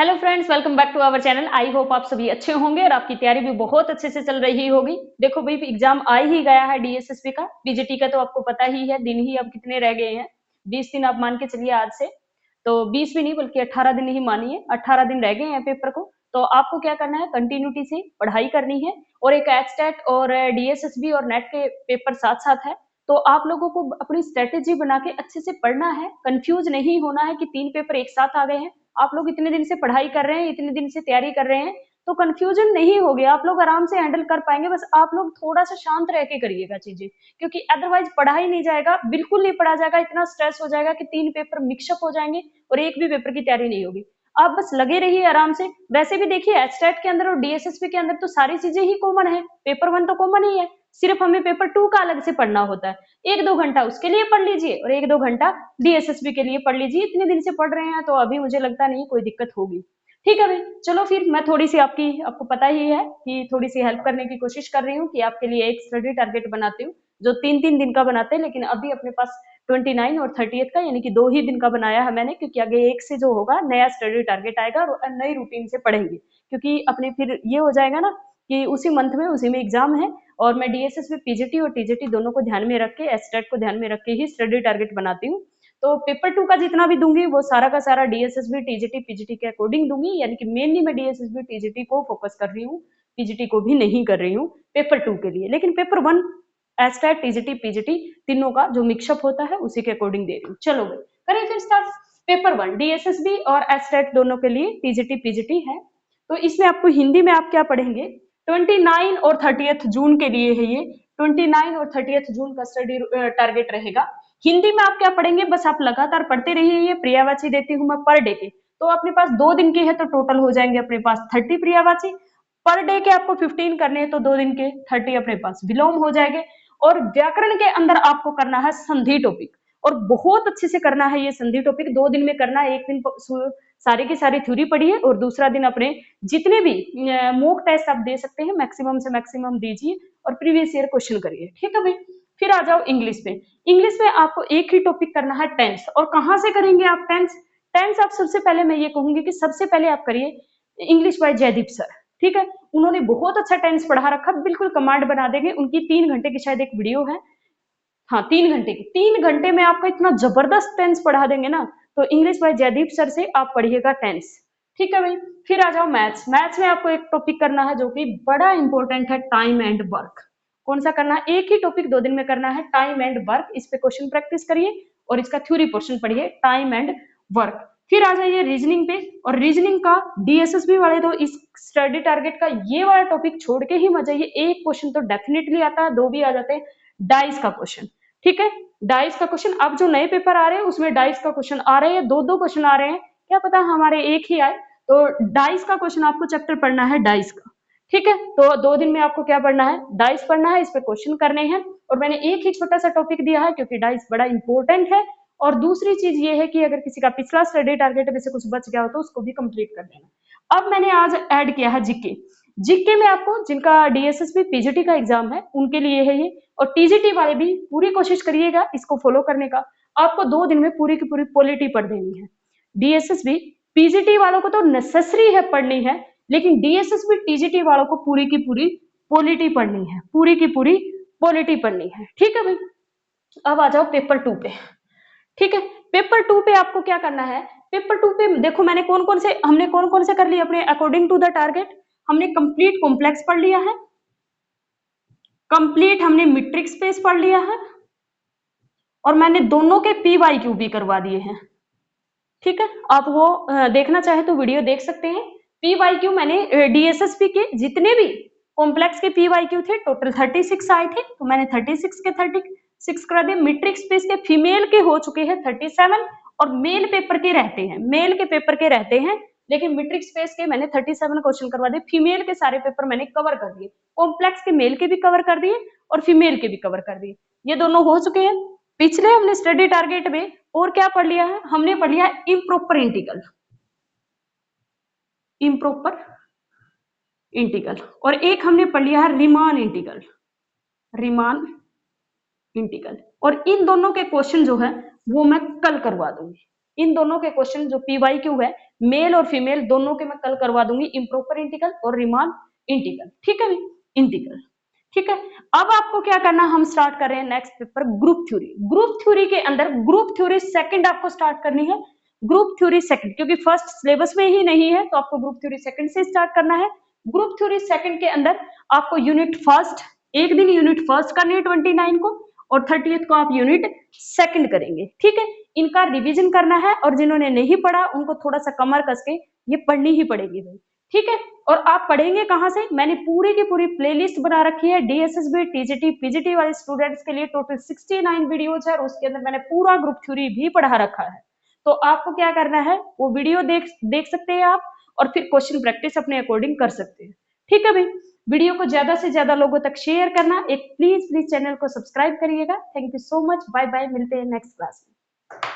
Hello friends, welcome back to our channel. I hope आप सभी अच्छे होंगे और आपकी तैयारी भी बहुत अच्छे से चल रही होगी। देखो भाई, एग्जाम आ ही गया है डीएसएसबी का। पीजीटी का तो आपको पता ही है, दिन ही अब कितने रह गए हैं। 20 दिन आप मान के चलिए आज से। तो 20 भी नहीं बल्कि 18 दिन ही मानिए, 18 दिन रह गए हैं पेपर को। तो आपको क्या करना है, कंटिन्यूटी से पढ़ाई करनी है। और एक एचटेट और डीएसएसबी और नेट के पेपर साथ साथ है। तो आप लोगों को अपनी स्ट्रेटेजी बना के अच्छे से पढ़ना है। कंफ्यूज नहीं होना है कि 3 पेपर एक साथ आ गए हैं। आप लोग इतने दिन से पढ़ाई कर रहे हैं, इतने दिन से तैयारी कर रहे हैं, तो कंफ्यूजन नहीं होगी। आप लोग आराम से हैंडल कर पाएंगे। बस आप लोग थोड़ा सा शांत रह के करिएगा चीजें, क्योंकि अदरवाइज पढ़ा ही नहीं जाएगा, बिल्कुल नहीं पढ़ा जाएगा। इतना स्ट्रेस हो जाएगा कि 3 पेपर मिक्सअप हो जाएंगे और एक भी पेपर की तैयारी नहीं होगी। आप बस लगे रहिए आराम से। वैसे भी देखिए, एचटेट के अंदर और डीएसएसबी के अंदर तो सारी चीजें ही कॉमन है। पेपर 1 तो कॉमन ही है, सिर्फ हमें पेपर 2 का अलग से पढ़ना होता है। 1-2 घंटा उसके लिए पढ़ लीजिए और 1-2 घंटा डीएसएसबी के लिए पढ़ लीजिए। इतने दिन से पढ़ रहे हैं तो अभी मुझे लगता नहीं कोई दिक्कत होगी। ठीक है भाई, चलो फिर मैं थोड़ी सी आपको पता ही है कि थोड़ी सी हेल्प करने की कोशिश कर रही हूँ कि आपके लिए एक स्टडी टारगेट बनाती हूँ जो 3-3 दिन का बनाते हैं। लेकिन अभी अपने पास 29 और 30 का यानी कि 2 ही दिन का बनाया है मैंने, क्योंकि आगे एक से जो होगा नया स्टडी टारगेट आएगा और नई रूटीन से पढ़ेंगे। क्योंकि अपने फिर ये हो जाएगा ना कि उसी मंथ में उसी में एग्जाम है। और मैं डीएसएस में पीजीटी और टीजीटी दोनों को ध्यान में रख के, एस्टेट को ध्यान में रख के ही स्टडी टारगेट बनाती हूँ। तो पेपर 2 का जितना भी दूंगी वो सारा का सारा डीएसएसबी टीजीटी पीजीटी के अकॉर्डिंग दूंगी। यानी कि मेनली मैं डीएसएसबी टीजीटी को फोकस कर रही हूँ, पीजीटी को भी नहीं कर रही हूँ पेपर 2 के लिए। लेकिन पेपर 1 एस्टेट टीजीटी पीजीटी तीनों का जो मिक्सअप होता है उसी के अकॉर्डिंग दे रही हूँ। चलो भाई, करें फिर स्टार्ट। पेपर 1 डीएसएसबी और एस्टेट दोनों के लिए टीजीटी पीजीटी है। तो इसमें आपको हिंदी में आप क्या पढ़ेंगे, 29 और 30 जून के लिए है ये। 29 और 30 जून का स्टडी टारगेट रहेगा। हिंदी में आप क्या पढ़ेंगे, बस आप लगातार पढ़ते रहिए। ये प्रियावाची देती हूँ मैं पर डे के। तो अपने पास 2 दिन के है तो टोटल हो जाएंगे अपने पास 30 प्रियावाची। पर डे के आपको 15 करने हैं तो 2 दिन के 30 अपने पास विलोम हो जाएंगे। और व्याकरण के अंदर आपको करना है संधि टॉपिक, और बहुत अच्छे से करना है ये संधि टॉपिक। 2 दिन में करना है। एक दिन सारी की सारी थ्योरी पढ़िए और दूसरा दिन अपने जितने भी मॉक टेस्ट आप दे सकते हैं मैक्सिमम से मैक्सिमम दीजिए और प्रीवियस ईयर क्वेश्चन करिए। ठीक है भाई, फिर आ जाओ इंग्लिश में। इंग्लिश में आपको एक ही टॉपिक करना है, टेंस। और कहाँ से करेंगे आप टेंस? टेंस आप सबसे पहले मैं ये कहूंगी कि सबसे पहले आप करिए इंग्लिश बाय जयदीप सर। ठीक है, उन्होंने बहुत अच्छा टेंस पढ़ा रखा, बिल्कुल कमांड बना देंगे। उनकी 3 घंटे की शायद एक वीडियो है। हाँ, 3 घंटे की, 3 घंटे में आपका इतना जबरदस्त टेंस पढ़ा देंगे ना। तो इंग्लिश बाय जयदीप सर से आप पढ़िएगा टेंस। ठीक है भाई, फिर आ जाओ मैथ्स। मैथ्स में आपको एक टॉपिक करना है जो कि बड़ा इंपॉर्टेंट है, टाइम एंड वर्क। कौन सा करना है? एक ही टॉपिक 2 दिन में करना है, टाइम एंड वर्क। इस पे क्वेश्चन प्रैक्टिस करिए और इसका थ्योरी पोर्शन पढ़िए, टाइम एंड वर्क। फिर आ जाइए रीजनिंग पे। और रीजनिंग का डीएसएसबी वाले तो इस स्टडी टारगेट का ये वाला टॉपिक छोड़ के ही मत जाइए। एक क्वेश्चन तो डेफिनेटली आता है, 2 भी आ जाते हैं। डाइस का क्वेश्चन। ठीक है, डाइस का क्वेश्चन। अब जो नए पेपर आ रहे हैं उसमें डाइस का क्वेश्चन आ रहे हैं, 2-2 क्वेश्चन आ रहे हैं। क्या पता हमारे एक ही आए। तो डाइस का क्वेश्चन आपको चैप्टर पढ़ना है, डाइस का। ठीक है, तो 2 दिन में आपको क्या पढ़ना है, डाइस पढ़ना है, इस पे क्वेश्चन करने हैं। और मैंने एक ही छोटा सा टॉपिक दिया है क्योंकि डाइस बड़ा इंपॉर्टेंट है। और दूसरी चीज ये है कि अगर किसी का पिछला स्टडी टारगेट में से कुछ बच गया हो तो उसको भी कंप्लीट कर देना। अब मैंने आज ऐड किया है जीके। जीके में आपको जिनका डीएसएसबी पीजीटी का एग्जाम है उनके लिए है ये। और टीजीटी वाले भी पूरी कोशिश करिएगा इसको फॉलो करने का। आपको 2 दिन में पूरी की पूरी पॉलिटी पढ़ देनी है। डीएसएसबी पीजीटी वालों को तो नेसेसरी है पढ़नी है, लेकिन डीएसएसबी टीजीटी वालों को पूरी की पूरी पॉलिटी पढ़नी है, पूरी की पूरी पॉलिटी पढ़नी है। ठीक है भाई, अब आ जाओ पेपर 2 पे। ठीक है, पेपर 2 पे आपको क्या करना है? पेपर 2 पे देखो मैंने हमने कौन कौन से कर लिए अपने अकॉर्डिंग टू द टारगेट। हमने कंप्लीट कॉम्प्लेक्स पढ़ लिया है, कंप्लीट हमने मैट्रिक्स स्पेस पढ़ लिया है, और मैंने दोनों के पीवाईक्यू भी करवा दिए हैं। ठीक है, आप वो देखना चाहे तो वीडियो देख सकते हैं। पीवाईक्यू मैंने डीएसएसपी के जितने भी कॉम्प्लेक्स के पीवाईक्यू थे टोटल 36 आए थे, तो मैंने 36 के 36 करा दिए। मैट्रिक्स स्पेस के फीमेल के हो चुके हैं 37, और मेल पेपर के रहते हैं, मेल के पेपर के रहते हैं। लेकिन मैट्रिक्स स्पेस के मैंने 37 क्वेश्चन करवा दिए। फीमेल के सारे पेपर मैंने कवर कर दिए, कॉम्प्लेक्स के मेल के भी कवर कर दिए और फीमेल के भी कवर कर दिए। ये दोनों हो चुके हैं। पिछले हमने स्टडी टारगेट में और क्या पढ़ लिया है? हमने पढ़ लिया इम्प्रॉपर इंटीग्रल, इम्प्रॉपर इंटीग्रल। और एक हमने पढ़ लिया है रीमान इंटीग्रल, रीमान इंटीग्रल। और इन दोनों के क्वेश्चन जो है वो मैं कल करवा दूंगी। इन दोनों के क्वेश्चन जो PYQ है, मेल और फीमेल दोनों के मैं कल करवा दूंगी, इम्प्रॉपर इंटीग्रल और रीमान इंटीग्रल, ठीक है भाई, इंटीग्रल, ठीक है। अब आपको क्या करना, हम स्टार्ट कर रहे हैं next paper group theory. Group theory के अंदर ग्रुप थ्योरी सेकंड आपको स्टार्ट करनी है, ग्रुप थ्योरी सेकंड, क्योंकि फर्स्ट सिलेबस में ही नहीं है तो आपको ग्रुप थ्योरी सेकंड से स्टार्ट करना है। ग्रुप थ्योरी सेकंड के अंदर आपको यूनिट फर्स्ट, एक दिन यूनिट फर्स्ट करनी है 29 को, और 30th को आप यूनिट सेकंड करेंगे, ठीक है। इनका रिवीजन करना है, और जिन्होंने नहीं पढ़ा उनको थोड़ा सा कमर कस के ये पढ़नी ही पड़ेगी भाई, ठीक है। और आप पढ़ेंगे कहाँ से, मैंने पूरी की पूरी प्लेलिस्ट बना रखी है DSSB TGT PGT वाले स्टूडेंट्स के लिए, टोटल 69 वीडियोज है, और उसके अंदर मैंने पूरा ग्रुप थ्योरी भी पढ़ा रखा है। तो आपको क्या करना है, वो वीडियो देख सकते हैं आप, और फिर क्वेश्चन प्रैक्टिस अपने अकॉर्डिंग कर सकते हैं, ठीक है भाई। वीडियो को ज्यादा से ज्यादा लोगों तक शेयर करना, एक प्लीज चैनल को सब्सक्राइब करिएगा। Thank you so much, bye bye, मिलते हैं नेक्स्ट क्लास में।